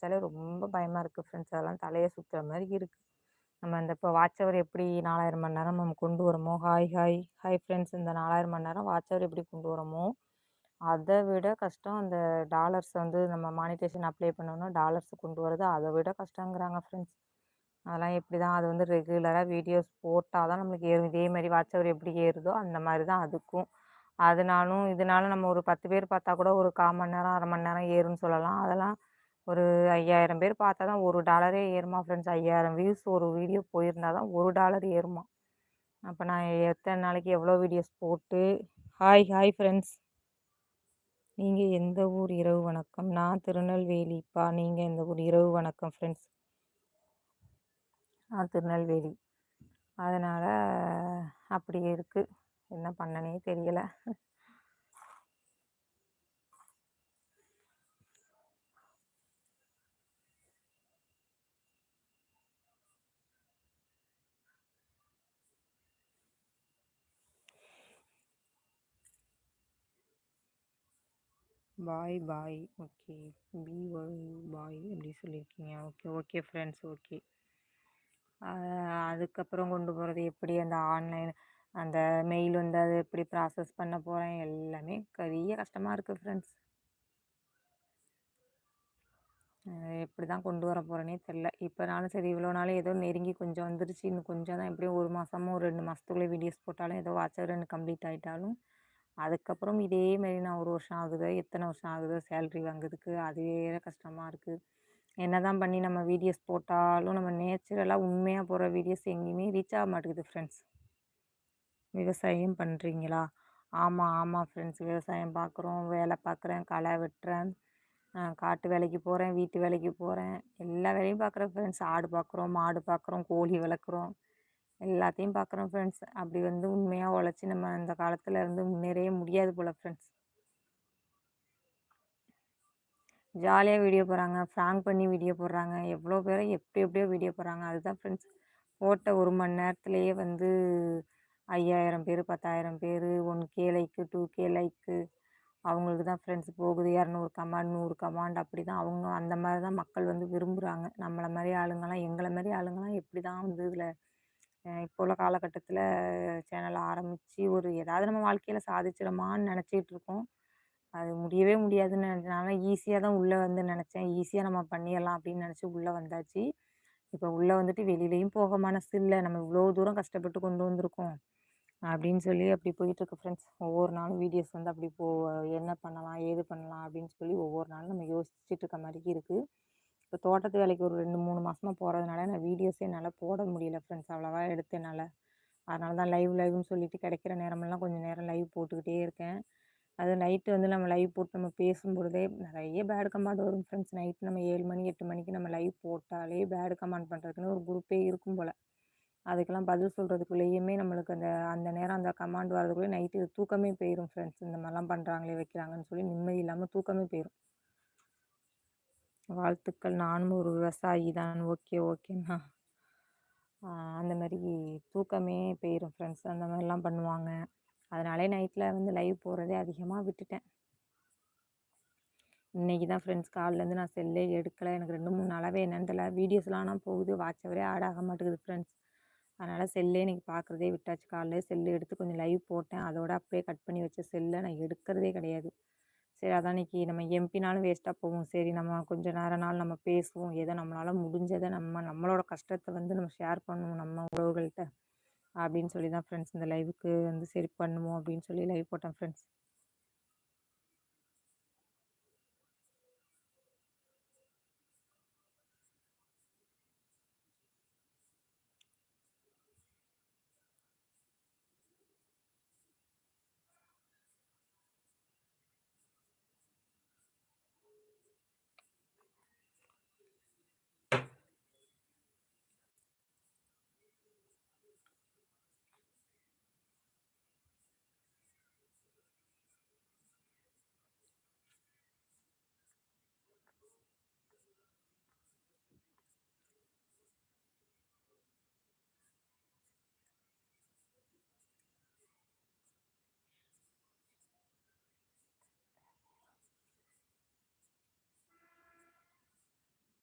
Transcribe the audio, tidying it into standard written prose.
நினச்சாலே ரொம்ப பயமாக இருக்குது ஃப்ரெண்ட்ஸ். அதெல்லாம் தலையை சுற்றுற மாதிரி இருக்குது. நம்ம இந்த இப்போ வாட்ச் ஹவர் எப்படி 4000 மணி நேரம் நம்ம கொண்டு வரோமோ, ஹாய் ஹாய் ஹாய் ஃப்ரெண்ட்ஸ், இந்த 4000 மணி நேரம் வாட்ச் ஹவர் எப்படி கொண்டு வரோமோ, அதை விட கஷ்டம் அந்த டாலர்ஸ் வந்து நம்ம மானிட்டேஷன் அப்ளை பண்ணோம்னா டாலர்ஸ் கொண்டு வரது அதை விட கஷ்டங்கிறாங்க ஃப்ரெண்ட்ஸ். அதெல்லாம் எப்படி தான் அது வந்து ரெகுலராக வீடியோஸ் போட்டால் தான் நம்மளுக்கு ஏறும். இதே மாதிரி வாட்ச் ஹவர் எப்படி ஏறுதோ அந்த மாதிரி தான் அதுக்கும். அதனாலும் இதனால நம்ம ஒரு 10 பேர் பார்த்தா கூட ஒரு 1/4 மணி நேரம், அரை மணி நேரம் ஏறும்னு சொல்லலாம். அதெல்லாம் ஒரு 5000 பேர் பார்த்தா தான் $1 ஏறுமா ஃப்ரெண்ட்ஸ். 5000 வியூஸ் ஒரு வீடியோ போயிருந்தா தான் $1 ஏறுமா. அப்போ நான் எத்தனை நாளைக்கு எவ்வளோ வீடியோஸ் போட்டு. Hi hi friends. நீங்கள் எந்த ஊர்? இரவு வணக்கம். நான் திருநெல்வேலிப்பா. நீங்கள் எந்த ஊர்? இரவு வணக்கம் ஃப்ரெண்ட்ஸ். நான் திருநெல்வேலி. அதனால் அப்படி இருக்குது. என்ன பண்ணனே தெரியலை. பாய் பாய். ஓகே. பாய் அப்படி சொல்லியிருக்கீங்க. Okay okay friends. ஓகே. அதுக்கப்புறம் கொண்டு போகிறது எப்படி, அந்த ஆன்லைன் அந்த மெயில் வந்து அதை எப்படி ப்ராசஸ் பண்ண போகிறேன், எல்லாமே பெரிய கஷ்டமாக இருக்குது ஃப்ரெண்ட்ஸ். எப்படி தான் கொண்டு வர போகிறேனே தெரில. இப்போனாலும் சரி, இவ்வளோ நாள் ஏதோ நெருங்கி கொஞ்சம் வந்துருச்சு. இன்னும் கொஞ்சம் தான், எப்படியும் 1 மாதமோ 2 மாதத்துக்குள்ளே வீடியோஸ் போட்டாலும் ஏதோ வாட்ச் ஹவர் எனக்கு கம்ப்ளீட் ஆகிட்டாலும் அதுக்கப்புறம் இதே மாரி நான் 1 வருஷம் ஆகுதோ எத்தனை வருஷம் ஆகுதோ சேலரி வாங்குறதுக்கு, அது வேறு கஷ்டமாக இருக்குது. என்ன தான் பண்ணி நம்ம வீடியோஸ் போட்டாலும் நம்ம நேச்சுரலாக உண்மையாக போடுற வீடியோஸ் எங்கேயுமே ரீச் ஆக மாட்டேங்குது ஃப்ரெண்ட்ஸ். விவசாயம் பண்ணுறீங்களா? ஆமாம் ஆமாம் ஃப்ரெண்ட்ஸ், விவசாயம் பார்க்குறோம், வேலை பார்க்குறேன், களை வெட்டுறேன், காட்டு வேலைக்கு போகிறேன், வீட்டு வேலைக்கு போகிறேன், எல்லா வேலையும் பார்க்குறேன் ஃப்ரெண்ட்ஸ். ஆடு பார்க்குறோம், மாடு பார்க்குறோம், கோழி வளர்க்குறோம், எல்லாத்தையும் பார்க்குறோம் ஃப்ரெண்ட்ஸ். அப்படி வந்து உண்மையாக உழைச்சி நம்ம இந்த காலத்தில் இருந்து முன்னேறவே முடியாது போல் ஃப்ரெண்ட்ஸ். ஜாலியாக வீடியோ போடுறாங்க, ஃப்ராங்க் பண்ணி வீடியோ போடுறாங்க, எவ்வளோ பேரை எப்படியோ வீடியோ போடுறாங்க. அதுதான் ஃப்ரெண்ட்ஸ், போட்ட 1 மணி நேரத்துலேயே வந்து 5000 பேர், 10,000 பேர், 1K லைக்கு, 2K லைக்கு, அவங்களுக்கு தான் ஃப்ரெண்ட்ஸ் போகுது. 200 கமெண்ட், 100 கமெண்ட், அப்படி தான் அவங்க அந்த மாதிரி தான் மக்கள் வந்து விரும்புகிறாங்க. நம்மளை மாதிரி ஆளுங்கள்லாம், எங்களை மாதிரி ஆளுங்கள்லாம் எப்படி தான் வந்து இதில் இப்போ உள்ள காலகட்டத்தில் சேனலை ஆரம்பித்து ஒரு ஏதாவது நம்ம வாழ்க்கையில் சாதிச்சிடமான்னு நினச்சிக்கிட்டு இருக்கோம். அது முடியவே முடியாதுன்னு நினச்சனால ஈஸியாக தான் உள்ளே வந்து நினச்சேன். ஈஸியாக நம்ம பண்ணிடலாம் அப்படின்னு நினச்சி உள்ளே வந்தாச்சு. இப்போ உள்ளே வந்துட்டு வெளியிலையும் போக மனசு இல்லை. நம்ம இவ்வளோ தூரம் கஷ்டப்பட்டு கொண்டு வந்திருக்கோம் அப்படின்னு சொல்லி அப்படி போயிட்டுருக்கு ஃப்ரெண்ட்ஸ். ஒவ்வொரு நாளும் வீடியோஸ் வந்து அப்படி என்ன பண்ணலாம், ஏது பண்ணலாம் அப்படின்னு சொல்லி ஒவ்வொரு நாளும் நம்ம யோசிச்சுட்டு இருக்க மாதிரி இருக்குது. இப்போ தோட்டத்து வேலைக்கு ஒரு 2-3 மாதமாக போகிறதுனால நான் வீடியோஸே என்னால் போட முடியல ஃப்ரெண்ட்ஸ். அவ்வளோவா எடுத்து என்னால். அதனால தான் லைவ்னு சொல்லிட்டு கிடைக்கிற நேரமெல்லாம் கொஞ்சம் நேரம் லைவ் போட்டுக்கிட்டே இருக்கேன். அது நைட்டு வந்து நம்ம லைவ் போட்டு நம்ம பேசும்பொழுதே நிறைய பேட் கமெண்ட் வரும் ஃப்ரெண்ட்ஸ். நைட்டு நம்ம 7 மணி 8 மணிக்கு நம்ம லைவ் போட்டாலே பேட் கமெண்ட் பண்ணுறதுக்குன்னு ஒரு குரூப்பே இருக்கும் போல். அதுக்கெல்லாம் பதில் சொல்கிறதுக்குள்ளேயுமே நம்மளுக்கு அந்த அந்த நேரம் அந்த கமெண்ட் வரதுக்குள்ளே நைட்டு தூக்கமே போயிடும் ஃப்ரெண்ட்ஸ். இந்த மாதிரிலாம் பண்ணுறாங்களே வைக்கிறாங்கன்னு சொல்லி நிம்மதி இல்லாமல் தூக்கமே போயிடும். வாழ்த்துக்கள், நானும் ஒரு விவசாயி தான். ஓகே ஓகேண்ணா. அந்த மாதிரி தூக்கமே போயிடும் ஃப்ரெண்ட்ஸ். அந்த மாதிரிலாம் பண்ணுவாங்க. அதனாலே நைட்டில் வந்து லைவ் போடுறதே அதிகமாக விட்டுட்டேன். இன்றைக்கி தான் ஃப்ரெண்ட்ஸ் காலிலேருந்து நான் செல்லே எடுக்கலை. எனக்கு 2-3 நாளாகவே என்னென்னு தெரியல, வீடியோஸ்லாம் ஆனால் போகுது, வாட்ச் ஹவரே ஆட் ஆக மாட்டேங்குது ஃப்ரெண்ட்ஸ். அதனால் செல்லே இன்றைக்கி பார்க்குறதே விட்டாச்சு. காலையில் செல்லு எடுத்து கொஞ்சம் லைவ் போட்டேன், அதோட அப்படியே கட் பண்ணி வச்ச செல்லை நான் எடுக்கிறதே கிடையாது. சரி, அதான் இன்றைக்கி நம்ம எம்பினாலும் வேஸ்ட்டாக போகும். சரி, நம்ம கொஞ்சம் நேரம்னாலும் நம்ம பேசுவோம், ஏதோ நம்மளால் முடிஞ்சதை நம்மளோட கஷ்டத்தை வந்து நம்ம ஷேர் பண்ணுவோம் நம்ம உறவுகள்கிட்ட அப்படின்னு சொல்லி தான் ஃப்ரெண்ட்ஸ் இந்த லைவுக்கு வந்து சரி பண்ணுவோம் அப்படின்னு சொல்லி லைவ் போட்டேன் ஃப்ரெண்ட்ஸ்.